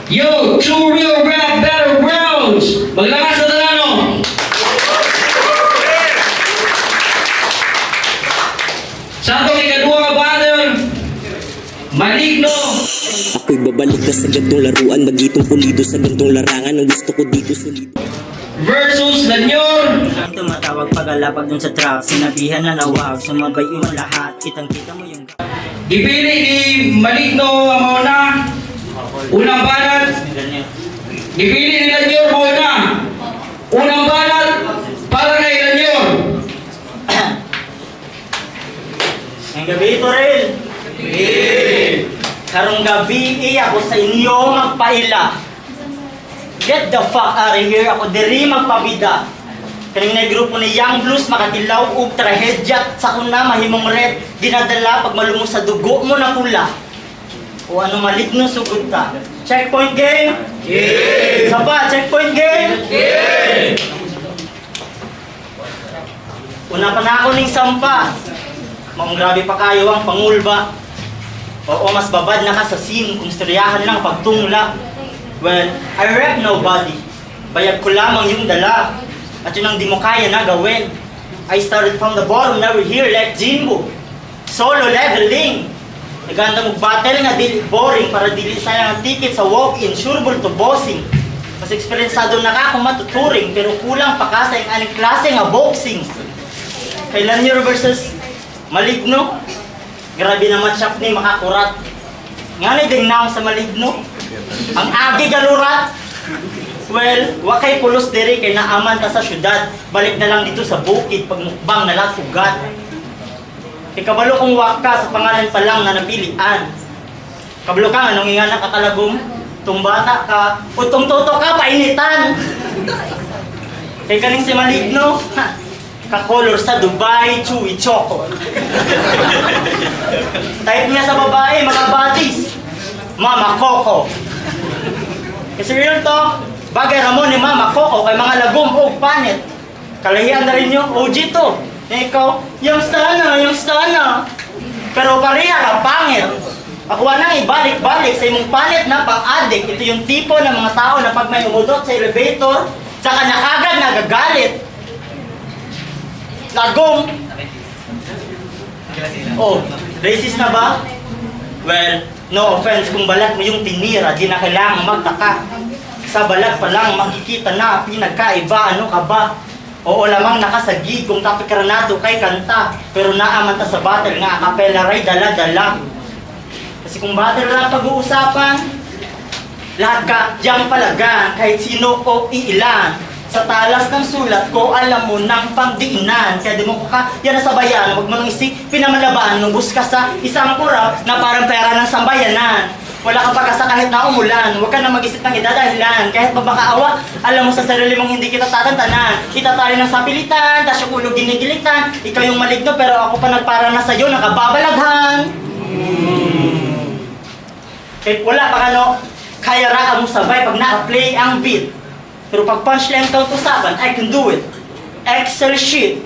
Yo, True Real Rap Battlegrounds! Maglakas na talano! Sa itong ikadua ka battle, Maligno! Ako'y babalik na sa gantong laruan, magitong pulido sa gantong larangan. Ang gusto ko dito solido Versus Lanyor! Tumatawag pag-alapag dun sa truck, sinabihan na nawag, sumabay yung lahat, kitang-kita mo yung... Gipili ni Maligno ang mauna. Unang banat. Gipili ni Lanyor mauna. Unang banat para kay Lanyor. Ang gabi, Torel! Karong gabi, ako sa inyo magpaila. Get the fuck out of here, ako diri magpabida. Kaning na grupo ni Young Blues, makatilaw og trahedya sa kuna mahimong red, dinadala pag malumos sa dugo mo na pula. O ano Maligno sugod ta. Checkpoint game? Yeah! Saba, checkpoint game? Yeah! Una pa na ako ning sampa. Maong grabe pa kayo ang pangulba. Oo, mas babad na ka sa scene kung istoryahan lang pagtungla. Well, I rap nobody. Bayag ko lamang yung dala. At yun ang di mo kaya na gawin. I started from the bottom, now we're here like Jimbo. Solo leveling. Naganda mo battle nga dili boring para dili sayang ang ticket sa walk-in, sureball to bossing. Mas eksperyensado na ka kung matuturing, pero kulang pa ka sa yung anong klase nga boxing. Kailan Lanyor versus Maligno? Grabe na matchup ni makakurat. Nga na din naong sa Maligno. Ang agi galurat. Well, wakay pulos diri kay naaman ta sa syudad. Balik na lang dito sa bukid pag mukbang na lang sugat. Ikabalo kong waka sa pangalan pa lang na napilian. Kabalo ka anong inga na katalagom? Tumbata ka, utong toto ka, painitan. Kay kaning si Maligno, ka-color sa Dubai, chewy choco. Type niya sa babae, mga buddies. Mama Coco. Kasi real talk, bagay ramon ni Mama Coco kay mga lagom o panit. Kalahian na rin yung OG to. Ikaw, yung sana. Pero pareha ang pangit. Ako nang ibalik-balik sa imong panit na pang-addict. Ito yung tipo ng mga tao na pag may umudot sa elevator, saka na agad nagagalit. Lagom. Oh, racist na ba? Well, no offense kung balat mo yung tinira, di na kailangang magtaka. Sa balat pa lang makikita na pinagkaiba, ano ka ba? Oo lamang nakasagig kung kapikaranado kay kanta, pero naaman ta sa battle nga akapela ray dala-dala. Kasi kung battle lang pag-uusapan, lahat ka diyang palagan kahit sino o iilan. Sa talas ng sulat ko, alam mo nang pangdiinan. Kaya di mo ka yan sa bayan, huwag mo nang isip pinamalaban nung bus ka sa isang kurap na parang pera ng sambayanan. Wala ka pagkasa kahit na umulan, huwag ka na mag-isip ng idadahilan. Kahit mabakaawa, alam mo sa sarili mong hindi kita tatantanan. Kita tayo ng sapilitan, tas yung ulo ginigilitan. Ikaw yung Maligno pero ako pa nagpara na sa'yo, nakababalaghan. Kahit wala pa kaya raka mo sabay pag na-play ang beat. Pero pag punchline ka usapan, I can do it. Excel shit.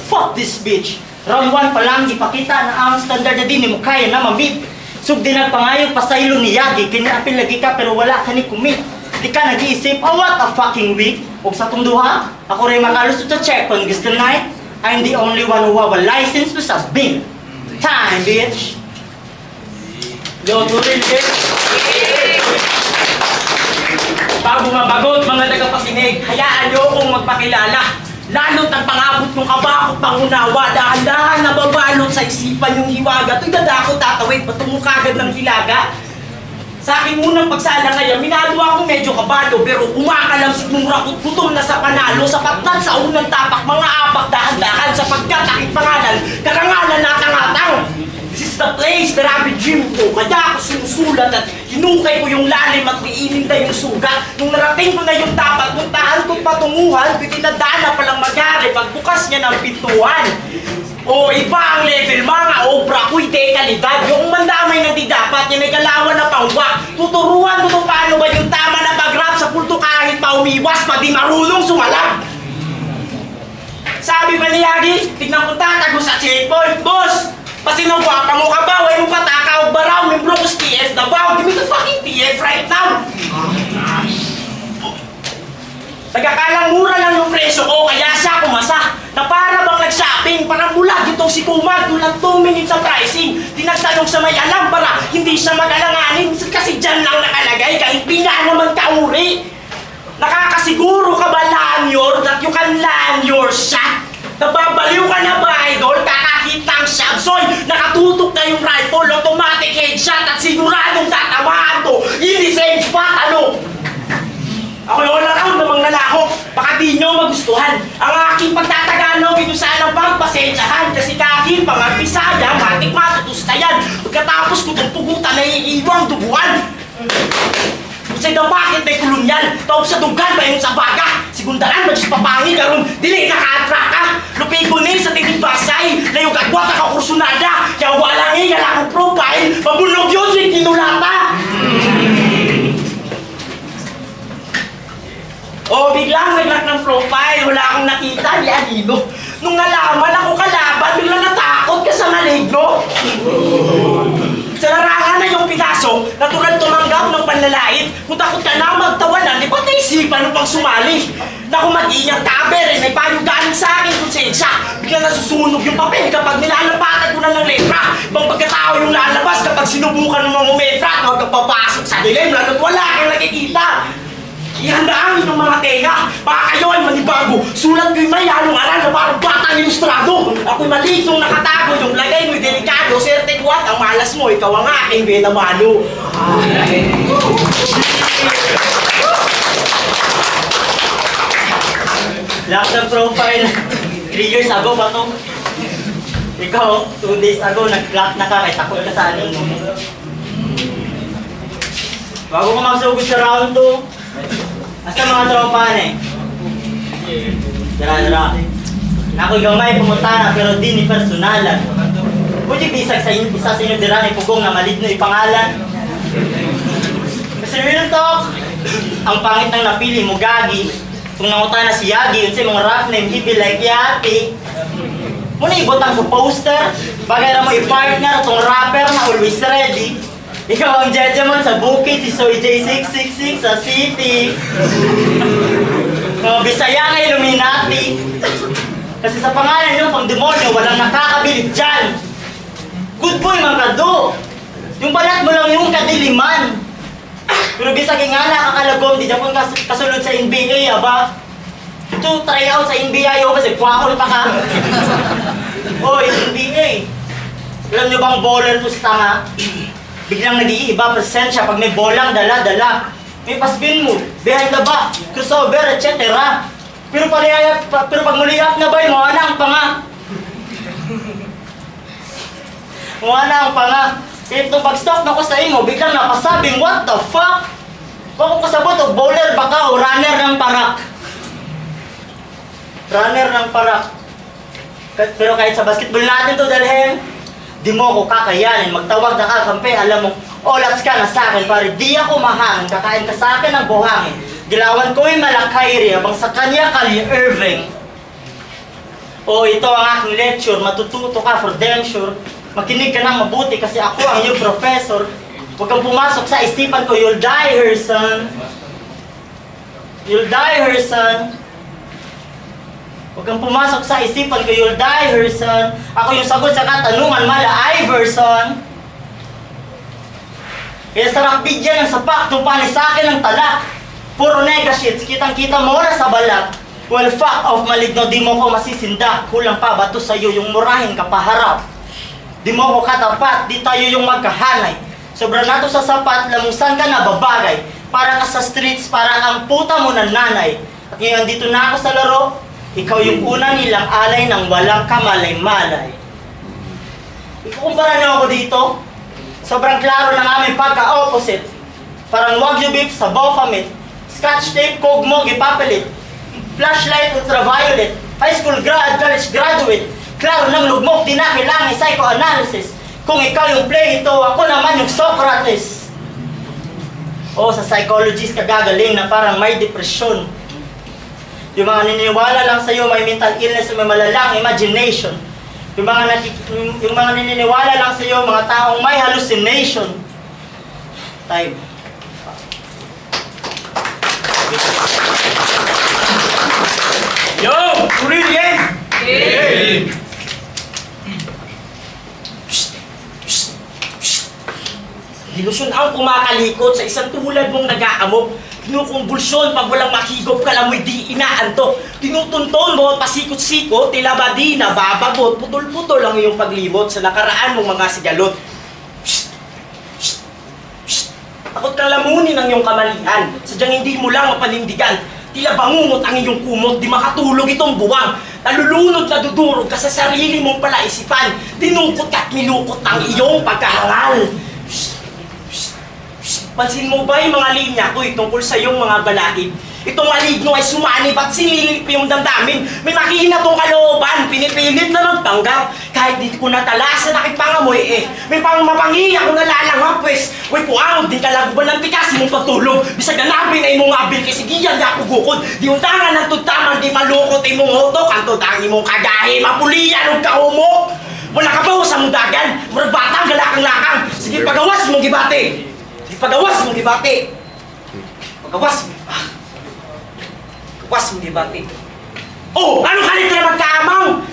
Fuck this bitch. Round 1 pa lang, ipakita na ang standard na din mo kaya na ma-meet. Sugdi nagpangayong pasaylo ni Yagi, kinapil lagi ka pero wala ka ni kumit. Di ka nag-iisip, oh what a fucking week. Huwag sa tunduha, ako rin makalusot sa check on gusto night. I'm the only one who have a license to submit. Time, bitch. Yo, tuloy, bitch. Bago mabagot, mga tagapakinig, hayaan nyo akong magpakilala. Lalo't ang pangabot ng kabako pangunawa, dahan-dahan nababalot sa isipan yung hiwaga. Ito'y dadako tatawid, patungo kagad ng hilaga. Sa aking unang pagsala ngayon, minado akong medyo kabado, pero kumakalamsik mong rakot, gutom na sa panalo, sapat na sa unang tapak, mga apak dahan-dahan, sapagkat aking pangalan, karangalan natangatang. This is the place that I've been dreaming ko. Kaya ako sinusulat at hinukay ko yung lalim at miinim na yung sugat. Nung narating ko na yung dapat, puntahan ko't patunguhan, pinadaan na palang magyari pagbukas niya ng pintuan. O iba ang level, mga obra ko'y dekalidad. Yung mandamay na di dapat, yung may galawan na pangwak. Tuturuan ko kung paano ba yung tama na pag-rap sa pulto kahit pa umiwas, pa di marunong sumalab. Sabi ba ni Yagi, tignan ko tatago sa checkpoint, boss! Pasinawak ka mo ka ba? Huwag mo patakaw baraw, membro ko sa TF Davao. Give me the fucking TF right now! Nagkakalang mura lang yung presyo ko, kaya siya pumasa. Na para bang nag-shopping, parang bulag itong si Kumag, kulang 2 minutes sa pricing. Tinagtanong sa may alam para hindi siya mag-alanganin, kasi dyan lang nakalagay, kahit pinga naman kauri. Nakakasiguro ka ba, Lanyor, that you can land your shot? Nababaliw ka na ba, idol? Kakakita ang Shabsoy, nakatutok na yung rifle, automatic headshot at siguradong tatamaan to. In the same spot, ano? Ako yung all around namang lalako, baka di nyo magustuhan. Ang aking pagtatagano, ito sanang pagpasensyahan. Kasi kahit mga Bisaya, matik matutustayan. Pagkatapos ko itong pugutan na iiwang dubuan. Sa bakit may kolonyal, taob sa dugan ba yung sa baga? Sigundaan, magsipapangi karon dili naka-attract ka. Lupigo ni sa tingin basay, na yung kagwat ka kursunada. Kaya wala nga yung akong profile, mabulog yun yung kinulata. O, biglang naglag ng profile, wala akong nakita, di anino. Nung nalaman ako kalaban, biglang natakot ka sa maligno. Sa larangan na yung pinasok, natural tumanggap ng panlalait. Kung takot ka na magtawanan, di ba't naisipan mo pang sumali? Naku, mag-inyang kaber, may payugaan sa akin konsensya. Biglang nasusunog yung papel kapag nilalapatan ko na ng letra. Ibang pagkatao yung lalabas kapag sinubukan ng mga umetra at huwag kang papasok sa dilim, lalo't wala kang nakikita. Ihandaan ng mga tenga, baka kayo ay manibago. Sulat ko'y may halong aral na parang batang ilustrado. Ako'y malitong nakatago, yung lagay mo'y delikado. Serte kuwat, ang malas mo, ikaw ang aking benamano. Lock the profile. 3 years ago ba to? Ikaw, 2 days ago, nag-lock na ka, kaya takot ka sa anin mo. Bago ka magsugod sa round 2, asa mga tropa na eh? Dara. Ako'y gamay pumunta na pero di ni personalan. Pwede bisag sa inyo, isa sa inyo dira ni Pugong na maligno ipangalan. Kasi real talk, ang pangit ng napili mo gagi. Kung nanguta na si Yagi, yun sa mga rap name, he be like Yati. Muna ibutang sa poster, bagay na mo i-partner itong rapper na always ready. Ikaw ang judgemon sa bukid, si Soy J666 sa city. Mga Bisaya nga Illuminati. Kasi sa pangalan nyo, pang demonyo, walang nakakabilib dyan. Good boy, mga kado. Yung balat mo lang yung kadiliman. Pero bisag nga nakakalagom, di dyan po kasunod sa NBA, aba. Ito, try out sa NBA, o kasi kwakol pa ka. Oy, NBA. Alam nyo bang baller to sa tanga? Biglang nag-iiba presensya pag may bolang dala-dala. May paspin mo, behind the back, crossover, etc. Pero pag muli-up na ba, mga na ang panga. Mga na ang panga. Kaya itong pag-stop na ko sa imo, biglang napasabing, what the fuck? Kung ako kasabot, o bowler ba ka o runner ng parak? Runner ng parak. Pero kahit sa basketball natin to dalhin, di mo ako kakayanin, magtawag na kakampi, alam mo, olats ka na sa akin, pare, di ako mahangin, kakain ka sa akin ng buhangin. Gilawan ko'y malakayri, habang sa kanya Kali Irving. O ito ang aking lecture, matututo ka for damn sure. Makinig ka ng mabuti kasi ako ang iyong professor. Huwag kang pumasok sa isipan ko, you'll die here, son. You'll die here, son. Huwag kang pumasok sa isipan ko, you'll die, Herson. Ako yung sagot sa katanungan, mala Iverson. Kaya sarap bigyan ng sapak, tumpani sa akin ng talak. Puro nega shits, kitang-kita mo na sa balat. Well, fuck off, maligno, di mo ko masisinda. Kulang pa, bato sa'yo yung murahin ka paharap. Di mo ko katapat, di tayo yung magkahanay. Sobra na to sa sapat, lamusan ka na babagay. Para ka sa streets, para kang puta mo ng nanay. At ngayon dito na ako sa laro, ikaw yung una nilang alay ng walang kamalay-malay. Ikukumpara niyo ako dito, sobrang klaro ng aming pagka-opposite. Parang Wagyu beef sa Bofamit, Scotch tape, kogmo, gipapalit, flashlight, ultraviolet, high school grad, college graduate, klaro ng lugmok, di na kailangan psychoanalysis. Kung ikaw yung play ito, ako naman yung Socrates. O sa psychologist kagagaling na parang may depresyon. Yung mga naniniwala lang sa'yo may mental illness o may malalang imagination. Yung mga naniniwala lang sa'yo, mga taong may hallucination. Time. Real game! Ilusyon ang kumakalikot sa isang tulad mong nag-aamok. Kinukumbulsyon pag walang makigop ka lang mo'y di inaantok. Tinutunton mo at pasikot-sikot, tila ba di nababagot. Putol-putol ang iyong paglimot sa nakaraan mong mga sigalot. Takot kang lamunin ang iyong kamalian. Sadyang hindi mo lang mapanindigan. Tila bangungot ang iyong kumot, di makatulog itong buwang. Nalulunod na dudurog ka sa sarili mong palaisipan. Dinukot at nilukot ang iyong pagkahangal. Pansin mo ba yung mga linya ko tungkol sa iyong mga balaib? Itong maligno ay sumanib at sinilip yung damdamin. May makihina tong kalooban, pinipilit na magpanggap. Kahit di ko natala sa nakipangamoy may mapangi ako nalalangap, pues. Uy, puangod din kalaguban ng tikas mong pagtulog. Bisag ganapin ay mong abil kasi giyan di ako gukod. Di untangan ng tutaman, di malukot ay mong hotok. Ang tutangi mong kagahe, mapulian o kahumok. Wala ka ba sa mudagan? Murag batang galakang-lakang. Sige, pagawas mong gibate. Sige, pagawas mong gibate. Pagawas. Pagawas mong gibate. Oh, ano kalit na magkaamang?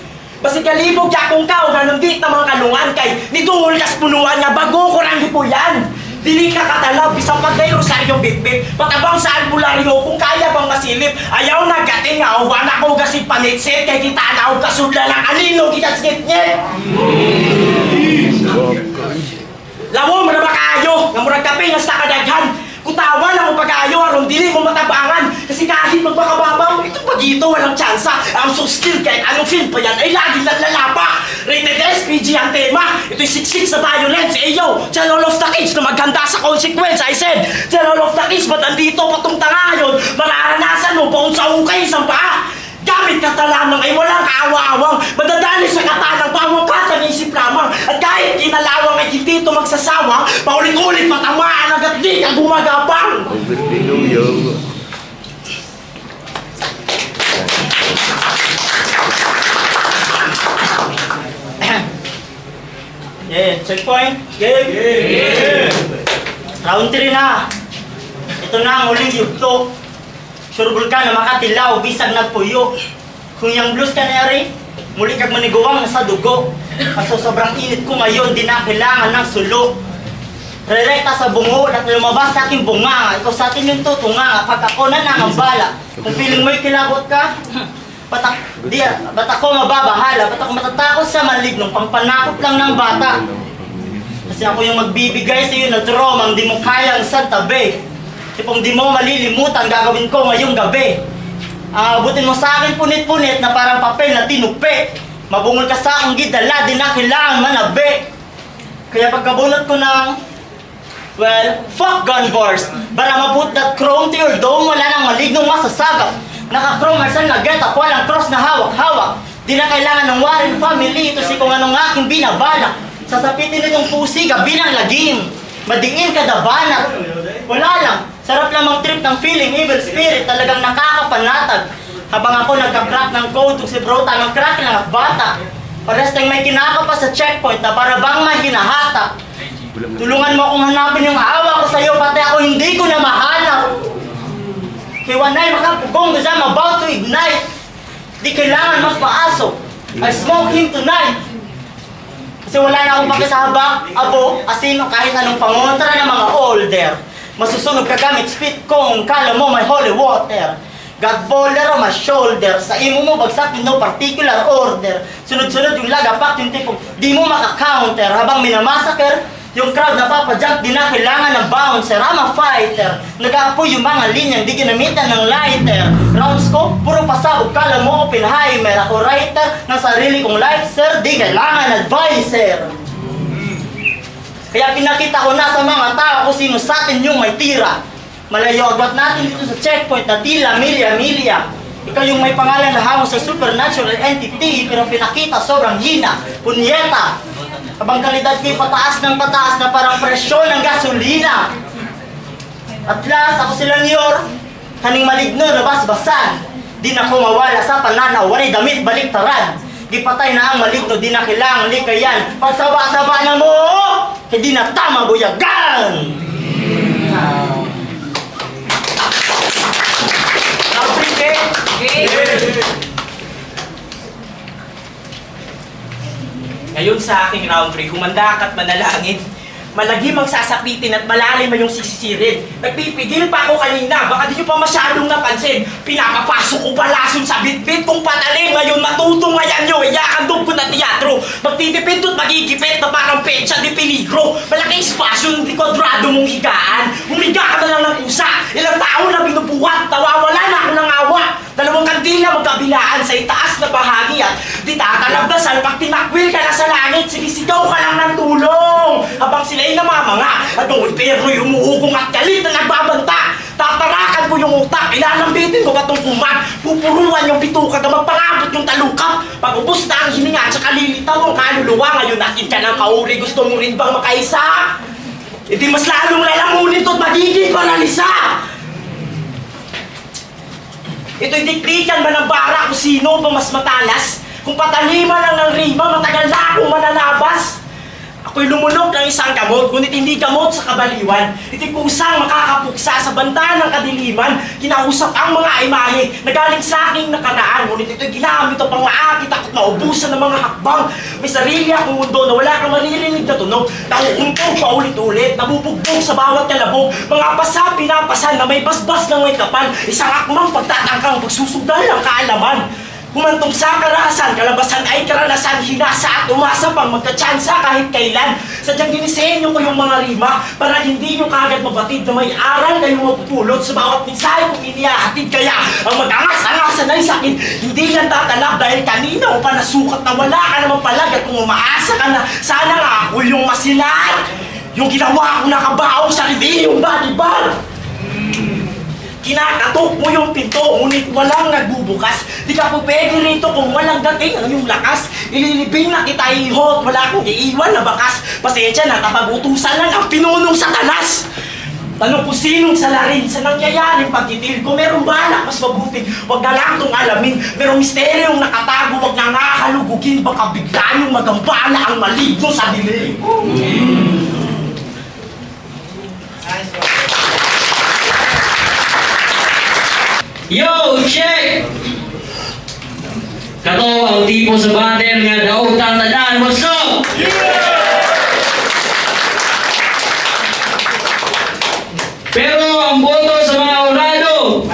Basta kalibog yakong ka o nanundit na mga kalungan kay nituhol kas punuan nga bago ko lang po yan. Dili ka katalab, isang pagdayo sa iyong bitbit. Patabang sa albularyo kung kaya bang masilip. Ayaw na gating nga, uwan ako gasip panitsit. Kay kita na o kasudla ng anino, kitagskit-ngit. Lawo mo na ba kayo? Nga murag kape nga sa kadaghan. Kutawa lang mo pag-ayo, aron dili mo matabangan. Kasi kahit magpakababaw, itong pagito walang tsansa. I'm so skilled kahit anong film pa yan ay laging naglalapa. Rated S, PG ang tema. Ito'y siksik sa violence. Eh yo, tell all of the kids na maganda sa consequence. I said, tell all of the kids, ba't andito patong tanga yun? Mararanasan mo paun sa ukay isang paa. Gamit ka lamang ay walang kaawa-awang. Madadali sa katanang pamukatan isip lamang. At kahit kinalawang ay hindi ito magsasawa, paulit-ulit matamaan agad di ka gumagapang. Yeah, checkpoint. Game. Round 3 na. Ito na ang uling yugto. Surbol ka na makatilaw, bisag nagpuyo. Kung yung blues ka nari, muli kag maniguwang sa dugo. At so sobrang init ko ngayon, di na kailangan ng sulo. Rerekta sa bungo at lumabas sa aking bunganga. Ikaw sa atin yung tutunganga, pag ako na nangambala. Kung feeling mo'y kilabot ka, ba't ako mababahala? Ba't ako matatakot sa malignong pangpanakot lang ng bata? Kasi ako yung magbibigay sa iyo ng trauma, di mo kayang sa tabi. Kung di mo malilimutan, gagawin ko ngayong gabi. Abutin mo sa akin punit-punit na parang papel na tinupi. Mabungol ka sa akong gidala, di na kailangan manabi. Kaya pagkabunot ko ng, well, fuck gun bars. Para maput that chrome to your dome, wala nang malignong masasagap. Naka-chrome arsan na get up, walang cross na hawak-hawak. Di na kailangan ng Warren family, ito si kung anong aking binabalak. Sasapitin nitong pusi, gabi ng lagim. Madiin ka dabanat. Wala lang. Sarap lang mag-trip ng feeling, evil spirit, talagang nakakapanatag. Habang ako nagka-crack ng code, kung si bro tamang crack lang at bata. Pares tayong may kinaka pa sa checkpoint na para bang may hinahata. Tulungan mo akong hanapin yung awa ko sa'yo, pati ako hindi ko na mahanap. Kiwanay makapugong kasi I'm about to ignite. Di kailangan magpaasok. I smoke him tonight. Kasi wala na akong pakisahabak, abo, asino, kahit anong pangontra ng mga older. Masusunog ka gamit spit kung kala mo may holy water. God boulder o my shoulder. Sa imo mo bagsak no particular order. Sunod-sunod yung lagapak yung tipong di mo maka-counter. Habang minamasaker, yung crowd napapajump, di na kailangan ng bouncer. I'm a fighter. Nag-aapoy yung mga linyang di ginamitan ng lighter. Rounds ko, puro pasabog, kala mo Oppenheimer. Ako writer ng sarili kong life, sir. Di kailangan advisor. Kaya pinakita ko na sa mga tao kung sino sa atin yung may tira. Malayo agwat natin dito sa checkpoint na tila milya-milya. Ikaw yung may pangalan na hamon sa supernatural entity, pero pinakita sobrang hina, punyeta. Habang kalidad ko'y pataas ng pataas na parang presyon ng gasolina. At last, ako sila Niyor, kaning maligno na basbasan. Di na ko mawala sa pananaw, wanay damit baliktaran. Gipatay na ang maligno, di na kailangang likayan. Pagsaba-saba na mo, hindi na tama buyagan! Ayon sa aking round 3, humanda ka't manalangin. Malagim ang sasapitin at malalim ang yung sisisirin. Nagpipigil pa ako kanina, baka di nyo pa masyadong napansin. Pinapapasok ko palason sa bitbit kung patalim. Ngayon matutungayan nyo, iyakandog ko na teatro. Magtitipid at magigipit na parang pecha di peligro. Malaking espasyo ng kwadrado mong higaan. Humiga ka na lang ng pusa. Ilang taon na binubuhat, nawawala na ako ng awa. Dalawang kandila magkabilaan sa itaas na bahagi at di tatalabdasan pag tinakwil ka na sa langit. Sinisigaw ka lang ng tulong habang sila'y namamanga at ang imperno'y umuugong at galit na nagbabanta. Tatarakan ko yung utak, ilalambitin ko ba itong kumag? Pupuruan yung bituka na magpangabot yung talukap. Pag ubos na ang hininga at saka lilitaw ang kaluluwa, ngayon natin ka ng kauri. Gusto mo rin bang makaisa? Hindi mas lalong lalamunin to't magiging paralisa. Ito'y diklikan man ng bara kung sino pa mas matalas. Kung pataliman lang ng rima, matagal na akong mananabas. Ako'y lumunok ng isang gamot, ngunit hindi gamot sa kabaliwan. Ito'y kusang makakapuksa sa banta ng kadiliman. Kinausap ang mga imahe na galing sa aking nakaraan. Ngunit ito'y ginamit o pang-aakit ako't maubusan ng mga hakbang. May sarili akong mundo na wala kang maririnig na tunog. Nauumpog paulit-ulit, nabubugbog sa bawat kalabog. Mga pasa, pinapasan na may basbas ng may kapal. Isang akmang pagtatangkang pagsusugal ang kaalaman. Humantong sa karahasan, kalabasan ay karanasan, hinasa at umasa pang magkatsansa kahit kailan. Sadyang dinisenyo ko yung mga rima para hindi nyo kagad mabatid na may aral kayong mapupulot sa bawat mensahe kong inihahatid. Kaya ang mag-angas-angasan ay sakin, hindi yan tatalab dahil kanina o pa nasukat na wala ka naman palag. At kung umaasa ka na, sana nga ako yung masilat. Yung ginawa ko nakabaong sa yung balibal. Kinakatok mo yung pinto, ngunit walang nagbubukas. Di ka po pwede rito kung walang dating ang iyong lakas. Ililibing na kita ihot, wala akong iiwan na bakas. Pasensya na kapag utusan lang ang pinunong satanas. Tanong ko sinong salarin sa nangyayaring pagtitil. Kung merong balak, mas mabuti. Huwag na lang itong alamin. Merong misteryong nakatago, huwag na nga kalugugin. Baka bigla niyong magambala ang maligno sa dilim. Yo, check! Kato ang tipo sa bater nga daotang tanan. What's up? Pero ang boto sa mga orado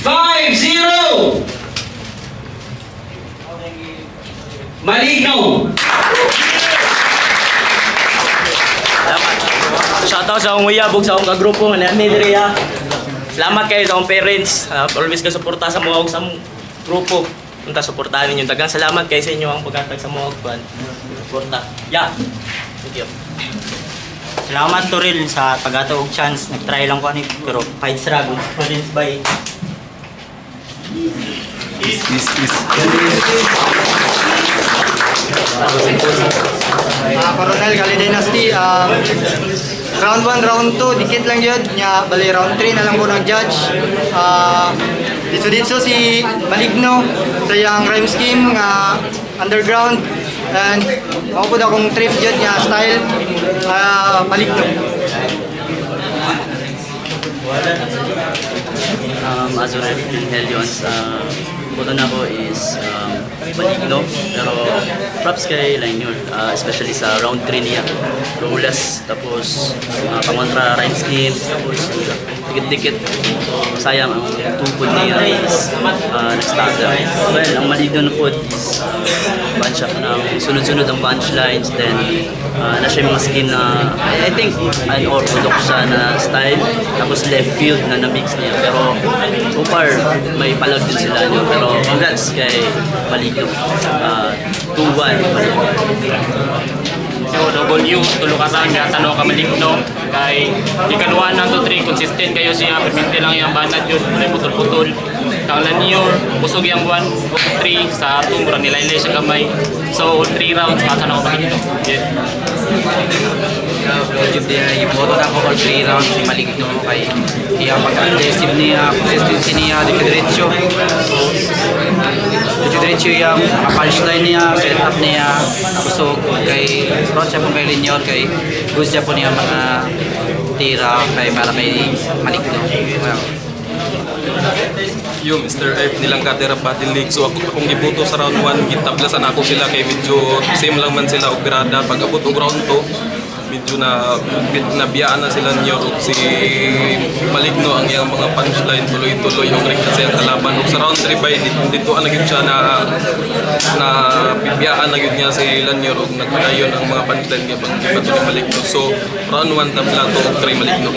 5-0 Maligno. Shoutout sa akong uyabog sa akong kagrupo nga namin diri ha. Salamat kayo sa akong parents. Always ka suporta sa mga sa grupo. Punta suportahan ninyo. Dagang salamat kayo sa inyo ang pagkatag sa mga kwan. Suporta. Yeah. Thank you. Salamat to rin sa pag-ato og chance. Nag-try lang ko ani pero kahit struggle. Parents by Coronel Gali Dynasty, round 1, round 2, dikit lang yun. Bali, round 3 na lang po ng judge. Dito si Maligno sa yung rhyme scheme nga underground. And ako po akong trip dyan niya style Maligno. As already been held yun, photo na ko is Maligno, pero props kay Laignor, especially sa round 3 niya. Rulas, tapos pangontra rhyme scheme, tapos dikit-dikit. Sayang ang tupod niya is nag-standard. Well, ang Maligno na po is bunch up ng sunod-sunod ang punchlines, then na siya yung mga skin na I think unorthodox siya na style, tapos left field na na-mix niya. Pero so far, may palag din sila niyo. Pero congrats kay Maligno. 2-1 Maligno. So, W, tulukasan nga tanong ka Maligno. Kay ikanuan ng 2-3, consistent kayo siya. Perminte lang yung banat yun. May putol-putol. Kang Lanyo, busog yung 1-3 sa tumurang nilaylay siya kamay. So, 3 rounds, pasan ako Maligno. Yeah. Project din yung boto na ako for 3 rounds si Maligno kay iya pag-aggressive niya, consistency niya, diretso. Diretso yung punchline niya, setup niya, so kay approach siya po kay Linior, kay gusto siya po niya mga tira kay para may Maligno. Yung Mr. F nilang katera battle league. So akong gibuto sa round 1, gitablasan ako sila kay medyo same lang man sila operada. Pag abot og round 2, medyo nabiyaan na sila niyo og si Maligno ang iyang mga punchline tuloy-tuloy og ring kasi ang kalaban. Og sa round 3 by dito na gyud siya na bibiyaan na gyud niya si Lanyor og nagpadayon ang mga punchline niya pag ni Maligno. So round 1 tabla to og try Maligno.